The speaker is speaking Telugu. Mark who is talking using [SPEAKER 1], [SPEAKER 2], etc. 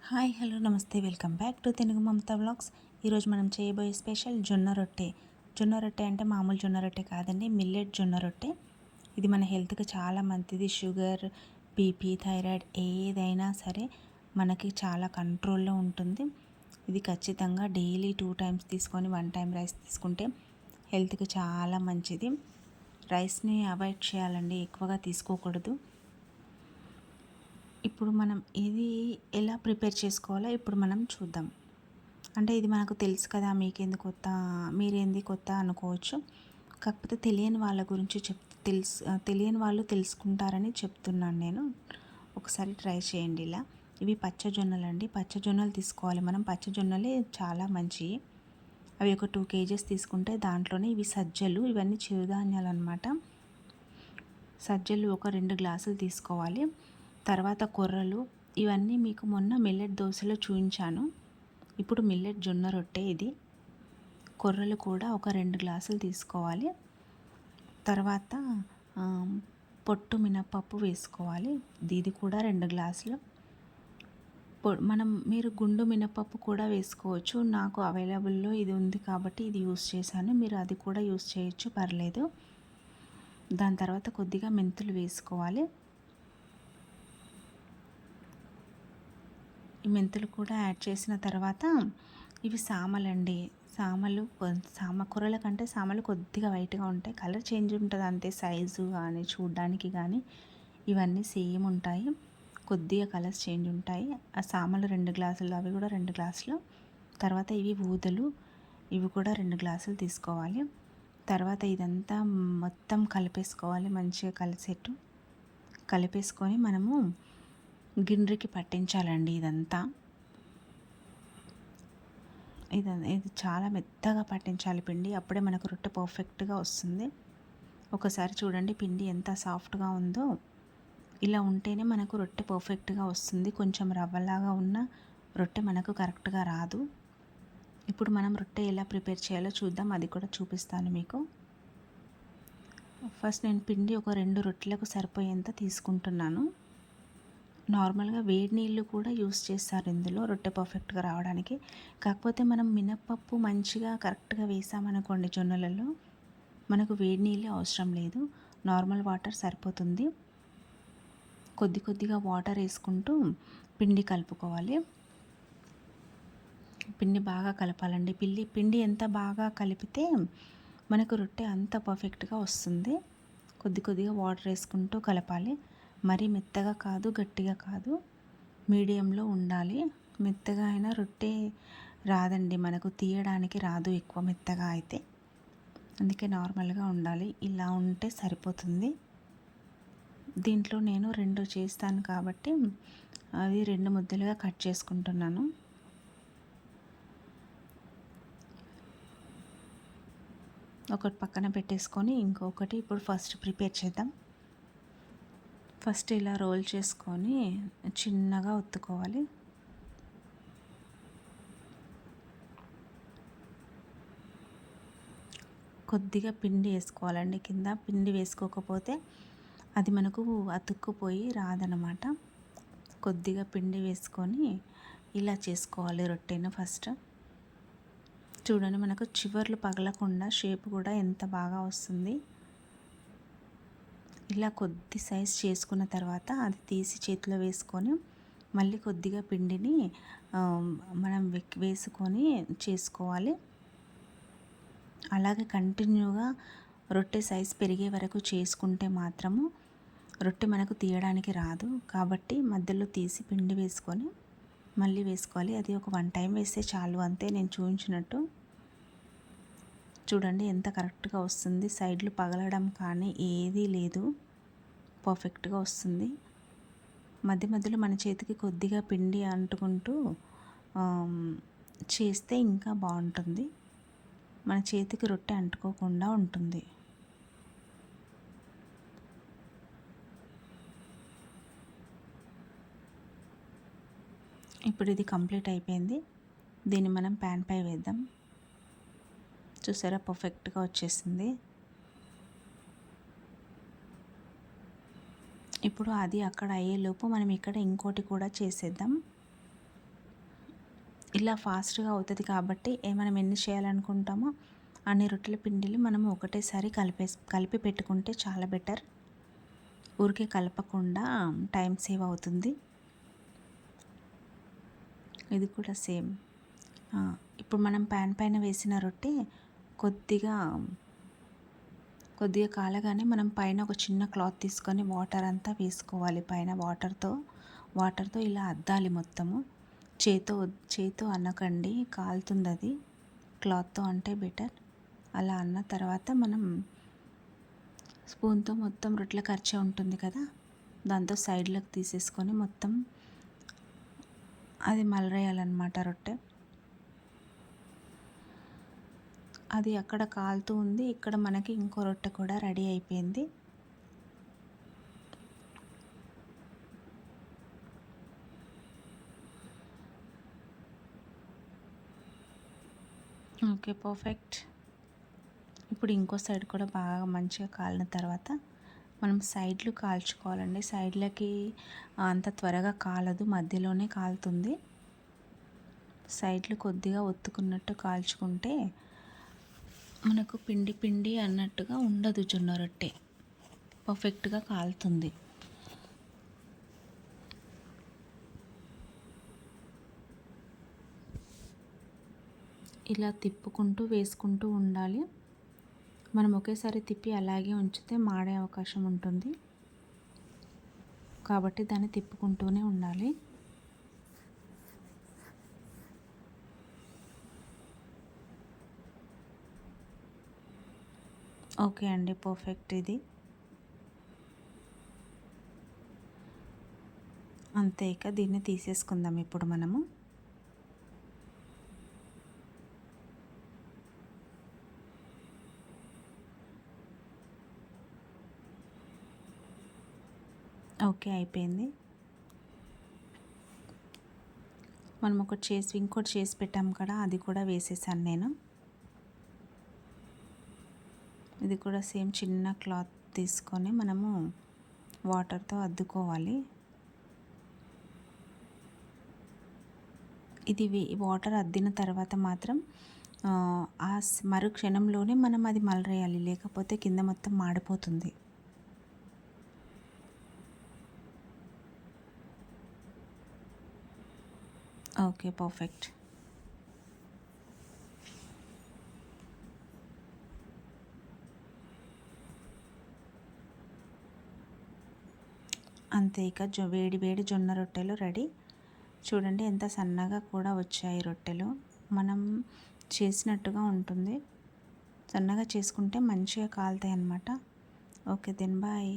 [SPEAKER 1] హాయ్ హలో నమస్తే welcome back to Telugu Mamata vlogs. ఈరోజు మనం చేయబోయే స్పెషల్ జొన్న రొట్టె. జొన్న రొట్టె అంటే మామూలు జొన్న రొట్టె కాదండి, మిల్లెట్ జొన్న రొట్టె. ఇది మన హెల్త్కి చాలా మంచిది. షుగర్, బీపీ, థైరాయిడ్ ఏదైనా సరే మనకి చాలా కంట్రోల్లో ఉంటుంది. ఇది ఖచ్చితంగా డైలీ 2 టైమ్స్ తీసుకొని 1 టైం రైస్ తీసుకుంటే హెల్త్కి చాలా మంచిది. రైస్ని అవాయిడ్ చేయాలండి, ఎక్కువగా తీసుకోకూడదు. ఇప్పుడు మనం ఇది ఎలా ప్రిపేర్ చేసుకోవాలో ఇప్పుడు మనం చూద్దాం. అంటే ఇది మనకు తెలుసు కదా, మీరేంది కొత్త అనుకోవచ్చు. కాకపోతే తెలియని వాళ్ళ గురించి తెలియని వాళ్ళు తెలుసుకుంటారని చెప్తున్నాను నేను. ఒకసారి ట్రై చేయండి ఇలా. ఇవి పచ్చజొన్నలు అండి, పచ్చజొన్నలు తీసుకోవాలి మనం. పచ్చజొన్నలే చాలా మంచివి. అవి ఒక 2 kgs తీసుకుంటే దాంట్లోనే ఇవి సజ్జలు, ఇవన్నీ చిరుధాన్యాలు అనమాట. సజ్జలు ఒక 2 గ్లాసులు తీసుకోవాలి. తర్వాత కొర్రలు, ఇవన్నీ మీకు మొన్న మిల్లెట్ దోశలో చూపించాను. ఇప్పుడు మిల్లెట్ జొన్న రొట్టె ఇది. కొర్రలు కూడా ఒక 2 గ్లాసులు తీసుకోవాలి. తర్వాత పొట్టు మినపప్పు వేసుకోవాలి, ఇది కూడా 2 గ్లాసులు. మీరు గుండు మినపప్పు కూడా వేసుకోవచ్చు. నాకు అవైలబుల్లో ఇది ఉంది కాబట్టి ఇది యూస్ చేశాను. మీరు అది కూడా యూస్ చేయొచ్చు, పర్లేదు. దాని తర్వాత కొద్దిగా మెంతులు వేసుకోవాలి. ఈ మెంతులు కూడా యాడ్ చేసిన తర్వాత ఇవి సామలండి. కూరల కంటే సామలు కొద్దిగా వైట్గా ఉంటాయి, కలర్ చేంజ్ ఉంటుంది అంతే. సైజు కానీ చూడడానికి కానీ ఇవన్నీ సేమ్ ఉంటాయి, కొద్దిగా కలర్స్ చేంజ్ ఉంటాయి. ఆ సామలు 2 గ్లాసులు, అవి కూడా 2 గ్లాసులు. తర్వాత ఇవి ఊదలు, ఇవి కూడా 2 గ్లాసులు తీసుకోవాలి. తర్వాత ఇదంతా మొత్తం కలిపేసుకోవాలి, మంచిగా కలిపేసుకొని మనము గిన్నెకి పట్టించాలండి. ఇది చాలా మెత్తగా పట్టించాలి పిండి, అప్పుడే మనకు రొట్టె పర్ఫెక్ట్గా వస్తుంది. ఒకసారి చూడండి పిండి ఎంత సాఫ్ట్గా ఉందో. ఇలా ఉంటేనే మనకు రొట్టె పర్ఫెక్ట్గా వస్తుంది. కొంచెం రవ్వలాగా ఉన్న రొట్టె మనకు కరెక్ట్గా రాదు. ఇప్పుడు మనం రొట్టె ఎలా ప్రిపేర్ చేయాలో చూద్దాం, అది కూడా చూపిస్తాను మీకు. ఫస్ట్ నేను పిండి ఒక 2 రొట్టెలకు సరిపోయేంత తీసుకుంటున్నాను. నార్మల్గా వేడి నీళ్ళు కూడా యూస్ చేస్తారు ఇందులో రొట్టె పర్ఫెక్ట్గా రావడానికి. కాకపోతే మనం మినప్పప్పు మంచిగా కరెక్ట్గా వేసామనుకోండి జొన్నలలో, మనకు వేడి నీళ్ళే అవసరం లేదు, నార్మల్ వాటర్ సరిపోతుంది. కొద్దిగా వాటర్ వేసుకుంటూ పిండి కలుపుకోవాలి. పిండి బాగా కలపాలండి. పిండి ఎంత బాగా కలిపితే మనకు రొట్టె అంత పర్ఫెక్ట్గా వస్తుంది. కొద్దిగా వాటర్ వేసుకుంటూ కలపాలి. మరీ మెత్తగా కాదు, గట్టిగా కాదు, మీడియంలో ఉండాలి. మెత్తగా అయినా రొట్టె రాదండి, మనకు తీయడానికి రాదు ఎక్కువ మెత్తగా అయితే. అందుకే నార్మల్గా ఉండాలి, ఇలా ఉంటే సరిపోతుంది. దీంట్లో నేను 2 చేస్తాను కాబట్టి అవి 2 ముద్దలుగా కట్ చేసుకుంటున్నాను. ఒకటి పక్కన పెట్టేసుకొని ఇంకొకటి ఇప్పుడు ఫస్ట్ ప్రిపేర్ చేద్దాం. ఫస్ట్ ఇలా రోల్ చేసుకొని చిన్నగా ఒత్తుకోవాలి. కొద్దిగా పిండి వేసుకోవాలండి కింద. పిండి వేసుకోకపోతే అది మనకు అతుక్కుపోయి రాదనమాట. కొద్దిగా పిండి వేసుకొని ఇలా చేసుకోవాలి రొట్టెను. ఫస్ట్ చూడండి, మనకు చివర్లు పగలకుండా షేప్ కూడా ఎంత బాగా వస్తుంది. ఇలా కొద్ది సైజ్ చేసుకున్న తర్వాత అది తీసి చేతిలో వేసుకొని మళ్ళీ కొద్దిగా పిండిని మనం వేసుకొని చేసుకోవాలి. అలాగే కంటిన్యూగా రొట్టె సైజ్ పెరిగే వరకు చేసుకుంటే మాత్రము రొట్టె మనకు తీయడానికి రాదు. కాబట్టి మధ్యలో తీసి పిండి వేసుకొని మళ్ళీ వేసుకోవాలి. అది ఒక 1 టైం వేస్తే చాలు, అంతే. నేను చూపించినట్టు చూడండి ఎంత కరెక్ట్గా వస్తుంది. సైడ్లు పగలడం కానీ ఏదీ లేదు, పర్ఫెక్ట్గా వస్తుంది. మధ్యలో మన చేతికి కొద్దిగా పిండి అంటుకుంటూ చేస్తే ఇంకా బాగుంటుంది, మన చేతికి రొట్టె అంటుకోకుండా ఉంటుంది. ఇప్పుడు ఇది కంప్లీట్ అయిపోయింది. దీన్ని మనం ప్యాన్ పై వేద్దాం. చూసారా, పర్ఫెక్ట్గా వచ్చేసింది. ఇప్పుడు అది అక్కడ అయ్యేలోపు మనం ఇక్కడ ఇంకోటి కూడా చేసేద్దాం. ఇలా ఫాస్ట్గా అవుతుంది కాబట్టి మనం ఎన్ని చేయాలనుకుంటామో అన్ని రొట్టెల పిండిలు మనం ఒకటేసారి కలిపి పెట్టుకుంటే చాలా బెటర్. ఊరికే కలపకుండా టైం సేవ్ అవుతుంది. ఇది కూడా సేమ్. ఇప్పుడు మనం ప్యాన్ పైన వేసిన రొట్టె కొద్దిగా కాలగానే మనం పైన ఒక చిన్న క్లాత్ తీసుకొని వాటర్ అంతా వేసుకోవాలి. పైన వాటర్తో ఇలా అద్దాలి మొత్తము. చేతో అనకండి, కాలుతుంది అది. క్లాత్తో అంటే బెటర్. అలా అన్న తర్వాత మనం స్పూన్తో మొత్తం రొట్టెల ఖర్చు ఉంటుంది కదా, దాంతో సైడ్లకు తీసేసుకొని మొత్తం అది మలరేయాలన్నమాట రొట్టె. అది అక్కడ కాలుతూ ఉంది, ఇక్కడ మనకి ఇంకో రొట్టె కూడా రెడీ అయిపోయింది. Okay, perfect. ఇప్పుడు ఇంకో సైడ్ కూడా బాగా మంచిగా కాలిన తర్వాత మనం సైడ్లు కాల్చుకోవాలండి. సైడ్లకి అంత త్వరగా కాలదు, మధ్యలోనే కాలుతుంది. సైడ్లు కొద్దిగా ఒత్తుకున్నట్టు కాల్చుకుంటే మనకు పిండి పిండి అన్నట్టుగా ఉండదు. జొన్న రొట్టె పర్ఫెక్ట్గా కాలుతుంది. ఇలా తిప్పుకుంటూ వేసుకుంటూ ఉండాలి. మనం ఒకేసారి తిప్పి అలాగే ఉంచితే మాడే అవకాశం ఉంటుంది, కాబట్టి దాన్ని తిప్పుకుంటూనే ఉండాలి. ఓకే అండి, పర్ఫెక్ట్. ఇది అంతే. ఇక దీన్ని తీసేసుకుందాం ఇప్పుడు మనము. ఓకే, అయిపోయింది. మనం ఇంకోటి చేసి పెట్టాం కదా, అది కూడా వేసేసాను నేను. ఇది కూడా సేమ్ చిన్న క్లాత్ తీసుకొని మనము వాటర్తో అద్దుకోవాలి. ఇది వాటర్ అద్దిన తర్వాత మాత్రం ఆ మరు క్షణంలోనే మనం అది మలరేయాలి, లేకపోతే కింద మొత్తం మాడిపోతుంది. Okay, perfect. అంతే. ఇక వేడి వేడి జొన్న రొట్టెలు రెడీ. చూడండి ఎంత సన్నగా కూడా వచ్చాయి రొట్టెలు. మనం చేసినట్టుగా ఉంటుంది. సన్నగా చేసుకుంటే మంచిగా కాలుతాయి అన్నమాట. Okay then bye.